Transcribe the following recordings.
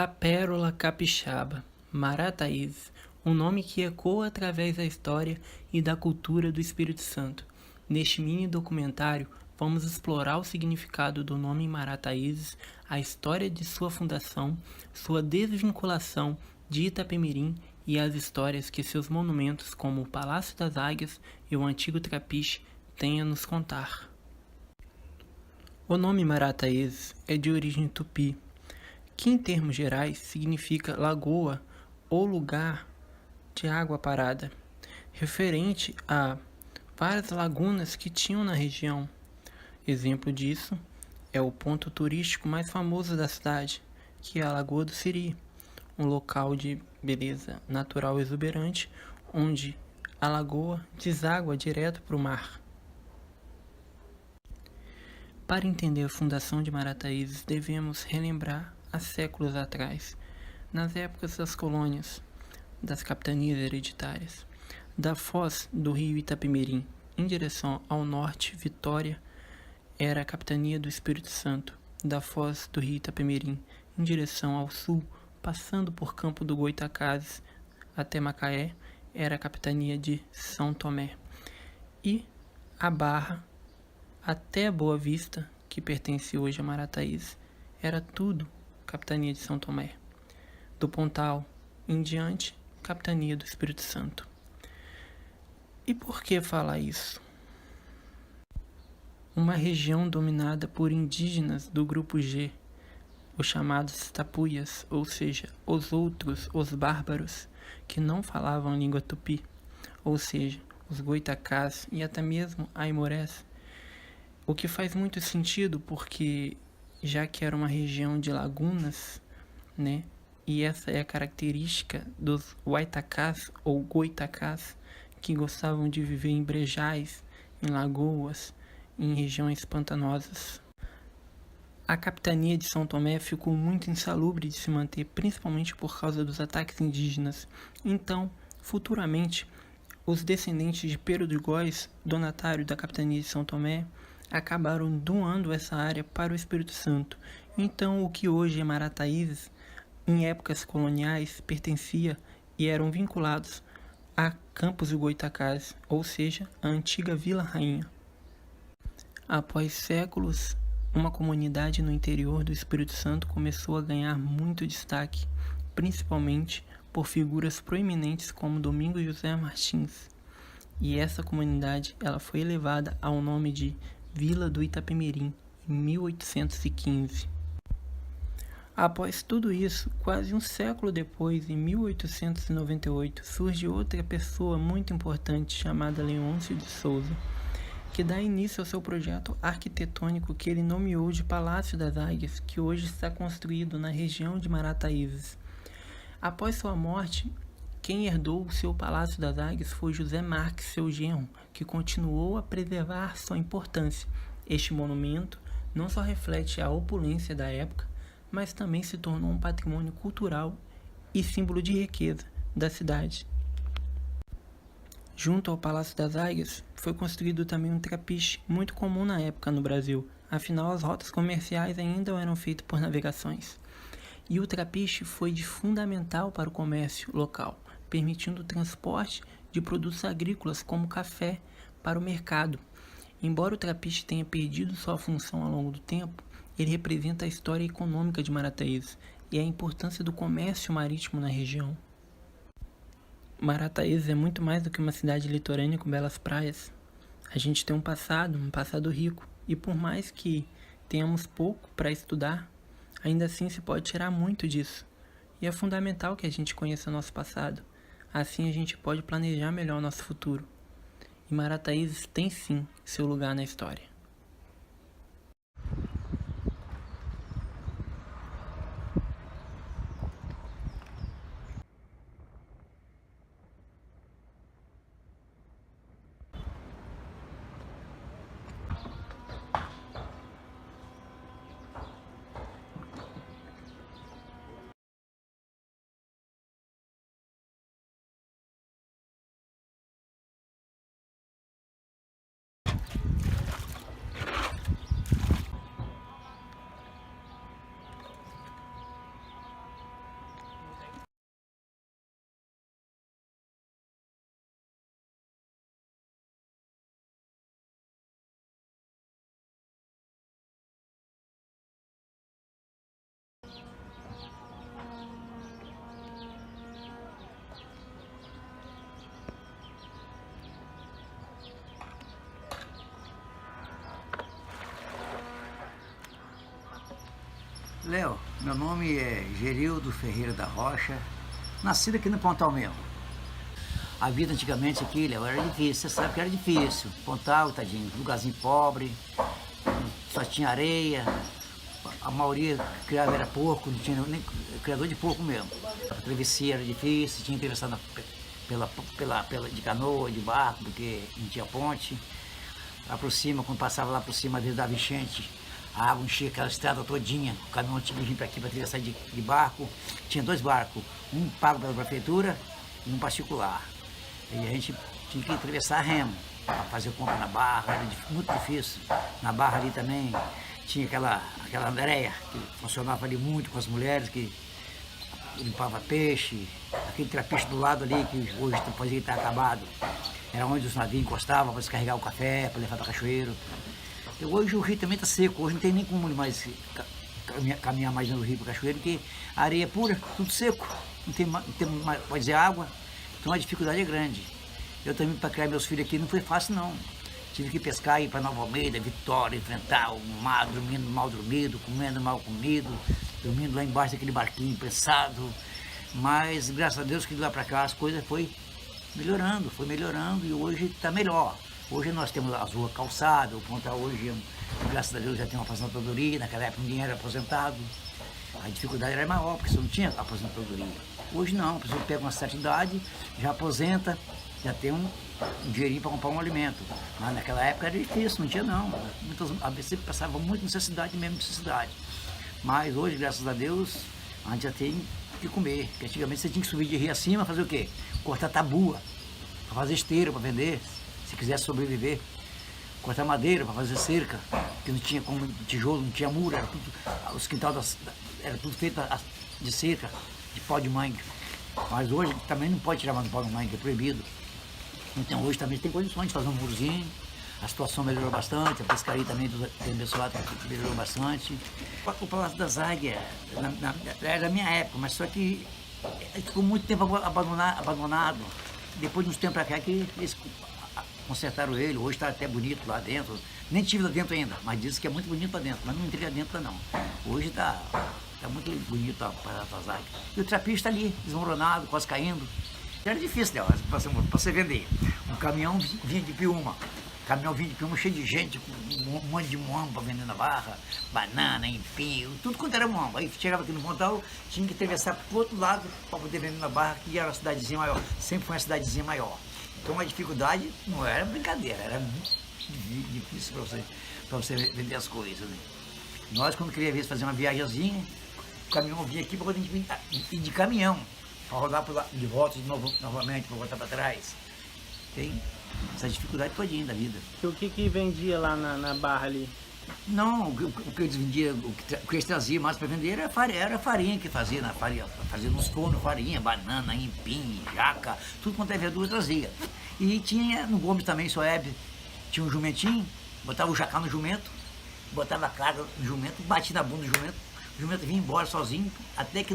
A Pérola Capixaba, Marataízes, um nome que ecoa através da história e da cultura do Espírito Santo. Neste mini documentário, vamos explorar o significado do nome Marataízes, a história de sua fundação, sua desvinculação de Itapemirim e as histórias que seus monumentos, como o Palácio das Águias e o Antigo Trapiche, têm a nos contar. O nome Marataízes é de origem tupi, que em termos gerais significa lagoa ou lugar de água parada, referente a várias lagunas que tinham na região. Exemplo disso é o ponto turístico mais famoso da cidade, que é a Lagoa do Siri, um local de beleza natural exuberante, onde a lagoa deságua direto para o mar. Para entender a fundação de Marataízes, devemos relembrar há séculos atrás, nas épocas das colônias, das capitanias hereditárias, da foz do rio Itapemirim, em direção ao norte, Vitória era a capitania do Espírito Santo, da foz do rio Itapemirim, em direção ao sul, passando por Campo do Goitacazes até Macaé, era a capitania de São Tomé, e a Barra até Boa Vista, que pertence hoje a Marataízes, era tudo capitania de São Tomé. Do Pontal em diante, capitania do Espírito Santo. E por que falar isso? Uma região dominada por indígenas do grupo G, os chamados tapuias, ou seja, os outros, os bárbaros, que não falavam língua tupi, ou seja, os goitacás e até mesmo aimorés. O que faz muito sentido porque, já que era uma região de lagunas, né, e essa é a característica dos Waitacás ou Goitacás, que gostavam de viver em brejais, em lagoas, em regiões pantanosas. A capitania de São Tomé ficou muito insalubre de se manter, principalmente por causa dos ataques indígenas. Então, futuramente, os descendentes de Pero de Góis, donatário da capitania de São Tomé, acabaram doando essa área para o Espírito Santo. Então, o que hoje é Marataízes, em épocas coloniais, pertencia e eram vinculados a Campos do Goitacazes, ou seja, a antiga Vila Rainha. Após séculos, uma comunidade no interior do Espírito Santo começou a ganhar muito destaque, principalmente por figuras proeminentes como Domingos José Martins. E essa comunidade ela foi elevada ao nome de Vila do Itapemirim, em 1815. Após tudo isso, quase um século depois, em 1898, surge outra pessoa muito importante chamada Leôncio de Souza, que dá início ao seu projeto arquitetônico que ele nomeou de Palácio das Águias, que hoje está construído na região de Marataízes. Após sua morte, quem herdou o seu Palácio das Águias foi José Marques, seu genro, que continuou a preservar sua importância. Este monumento não só reflete a opulência da época, mas também se tornou um patrimônio cultural e símbolo de riqueza da cidade. Junto ao Palácio das Águias, foi construído também um trapiche, muito comum na época no Brasil, afinal as rotas comerciais ainda eram feitas por navegações. E o trapiche foi de fundamental para o comércio local, permitindo o transporte de produtos agrícolas como café para o mercado. Embora o trapiche tenha perdido sua função ao longo do tempo, ele representa a história econômica de Marataízes e a importância do comércio marítimo na região. Marataízes é muito mais do que uma cidade litorânea com belas praias. A gente tem um passado rico, e por mais que tenhamos pouco para estudar, ainda assim se pode tirar muito disso. E é fundamental que a gente conheça nosso passado. Assim a gente pode planejar melhor o nosso futuro. E Marataízes tem sim seu lugar na história. Léo, meu nome é Gerildo Ferreira da Rocha, nascido aqui no Pontal mesmo. A vida antigamente aqui, Léo, era difícil, você sabe que era difícil. Pontal, tadinho, lugarzinho pobre, só tinha areia, a maioria criava era porco, não tinha nem criador de porco mesmo. A travessia era difícil, tinha que atravessar de canoa, de barco, porque não tinha ponte. Lá por cima, quando passava lá por cima, às vezes dava enchente, a água enchia aquela estrada todinha, o caminhão tinha que vir para aqui para atravessar de barco. Tinha 2 barcos, um pago pela prefeitura e um particular. E a gente tinha que atravessar a remo, para fazer compra na barra, era muito difícil. Na barra ali também tinha aquela Andréia, que funcionava ali muito com as mulheres, que limpava peixe, aquele trapiche do lado ali, que hoje fazia estar acabado. Era onde os navios encostavam para descarregar o café, para levar para Cachoeiro. E hoje o rio também está seco, hoje não tem nem como mais caminhar mais no rio para Cachoeiro, porque a areia é pura, tudo seco, não tem mais, pode dizer, água, então a dificuldade é grande. Eu também, para criar meus filhos aqui, não foi fácil não. Tive que pescar, ir para Nova Almeida, Vitória, enfrentar o mar, dormindo mal dormido, comendo mal comido, dormindo lá embaixo daquele barquinho prensado. Mas, graças a Deus, que de lá para cá as coisas foi melhorando e hoje está melhor. Hoje nós temos as ruas calçadas, o Pontal hoje, graças a Deus, já tem uma aposentadoria, naquela época ninguém era aposentado. A dificuldade era maior, porque você não tinha aposentadoria. Hoje não, a pessoa pega uma certa idade, já aposenta, já tem um dinheirinho para comprar um alimento. Mas naquela época era difícil, não tinha não. Muitas ABC passava muito necessidade, mesmo necessidade. Mas hoje, graças a Deus, a gente já tem que comer. Porque antigamente você tinha que subir de rio acima, fazer o quê? Cortar tabua, para fazer esteira, para vender, se quisesse sobreviver. Cortar madeira para fazer cerca, que não tinha como tijolo, não tinha muro, era tudo, os quintais era tudo feito de cerca, de pau de mangue. Mas hoje também não pode tirar mais do pau de mangue, é proibido. Então hoje também tem condições de fazer um murozinho, a situação melhorou bastante, a pescaria também tem abençoado, melhorou bastante. O Palácio das Águias era da minha época, mas só que ficou muito tempo abandonado. Depois de uns tempos para cá que eles consertaram ele, hoje está até bonito lá dentro. Nem tive lá dentro ainda, mas disse que é muito bonito lá dentro, mas não entrei lá dentro não. Hoje está muito bonito a Palácio das Águias. E o trapiche está ali, desmoronado, quase caindo. Era difícil, né, para você vender. Um caminhão vinha de Piúma, cheio de gente, com um monte de muamba para vender na barra, banana, empim, tudo quanto era muamba. Aí chegava aqui no Pontal, tinha que atravessar para o outro lado para poder vender na barra, que era uma cidadezinha maior, sempre foi uma cidadezinha maior. Então a dificuldade não era brincadeira, era muito difícil para você vender as coisas. Né? Nós, quando queríamos fazer uma viagemzinha, o caminhão vinha aqui para poder ir de caminhão, para rodar de volta novamente, para voltar para trás. Tem essa dificuldade todinha da vida. E o que vendia lá na barra ali? Não, o que eles vendiam, o que eles traziam mais para vender era farinha que fazia, fazia nos fornos farinha, banana, empim, jaca, tudo quanto é verdura trazia. E tinha no Gomes também, Soeb, tinha um jumentinho, botava o jacá no jumento, botava a carga no jumento, batia na bunda do jumento, o jumento vinha embora sozinho, até que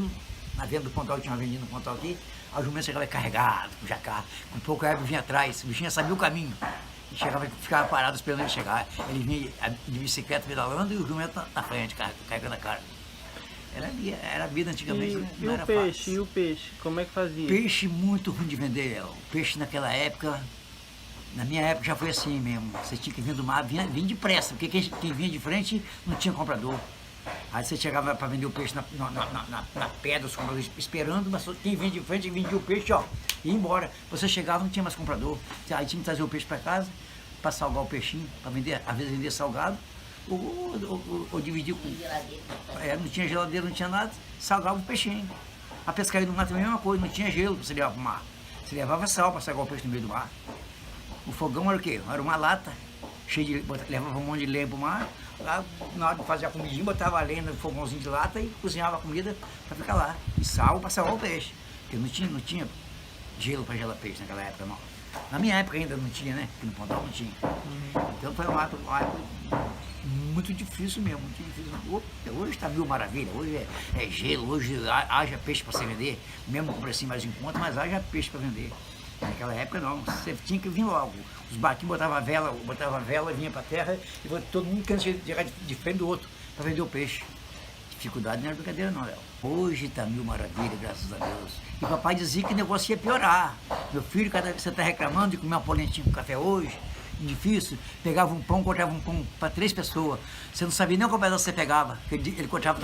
na venda do Pontal, tinha uma vendinha no Pontal aqui, o jumento chegava carregado com o jacá, com pouco a vinha atrás, o bichinho sabia o caminho. Chegava, ficava parado esperando ele chegar. Ele vinha de bicicleta pedalando e o jumento na frente, carregando a carga. Era a vida antigamente. E o peixe? Fácil. E o peixe? Como é que fazia? Peixe muito ruim de vender. O peixe naquela época, na minha época já foi assim mesmo. Você tinha que vir do mar, vinha depressa, porque quem vinha de frente não tinha comprador. Aí você chegava para vender o peixe na pedra, os compradores esperando, mas quem vinha de frente vendia o peixe, ó, ia embora. Você chegava, não tinha mais comprador. Aí tinha que trazer o peixe para casa, para salgar o peixinho, para vender, às vezes vender salgado, ou dividir com. Não tinha geladeira, não tinha nada, salgava o peixinho. A pescaria do mar também é a mesma coisa, não tinha gelo para você levar para o mar. Você levava sal para salgar o peixe no meio do mar. O fogão era o quê? Era uma lata, cheia de. Levava um monte de lenha para o mar. Lá, na hora de fazer a comidinha, botava a lenha no fogãozinho de lata e cozinhava a comida para ficar lá. E sal para salvar o peixe. Porque não tinha gelo para gelar peixe naquela época, não. Na minha época ainda não tinha, né? Porque no Pontal não tinha. Então foi uma época muito difícil mesmo, muito difícil. Hoje está mil maravilha, hoje é gelo, hoje haja peixe para você vender, mesmo com o precinho mais em conta, mas haja peixe para vender. Naquela época não, você tinha que vir logo. Os barquinhos botavam a vela, vinha para a terra e todo mundo querendo chegar de frente do outro para vender o peixe. dificuldade não era brincadeira não, Léo. Hoje tá mil maravilha, graças a Deus. E papai dizia que o negócio ia piorar. Meu filho, cada vez que você tá reclamando de comer uma polentinha com café hoje, difícil, pegava um pão, cortava um pão para 3 pessoas. Você não sabia nem qual pedaço você pegava. Ele cortava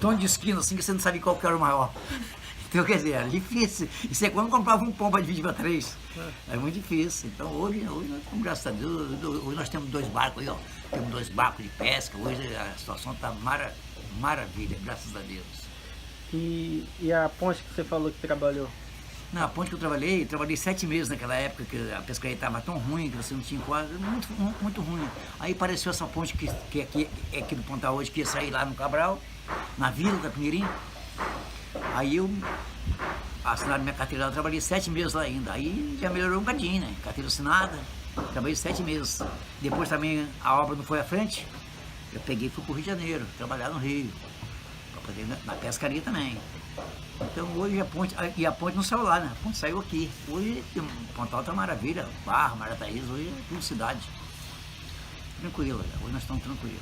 tão de esquina assim que você não sabia qual que era o maior. Então, quer dizer, era difícil. E você quando comprava um pão para dividir para 3, é muito difícil. Então, hoje nós estamos, graças a Deus, hoje nós temos 2 barcos aí, ó. Temos 2 barcos de pesca. Hoje a situação está maravilha, graças a Deus. E a ponte que você falou que trabalhou? Na ponte que eu trabalhei 7 meses naquela época, que a pescaria estava tão ruim, que você não tinha quase, muito ruim. Aí apareceu essa ponte que é aqui do Pontal hoje, que ia sair lá no Cabral, na Vila da Pinheirinho. Aí eu assinaram minha carteira lá, eu trabalhei 7 meses lá ainda. Aí já melhorou um bocadinho, né? Carteira assinada, trabalhei 7 meses. Depois também a obra não foi à frente, eu peguei e fui para o Rio de Janeiro, trabalhar no Rio, para poder na pescaria também. Então hoje a ponte não saiu lá, né? A ponte saiu aqui. Hoje o Pontal tá maravilha, Barra, Marataízes, hoje é tudo cidade. Tranquilo, hoje nós estamos tranquilos.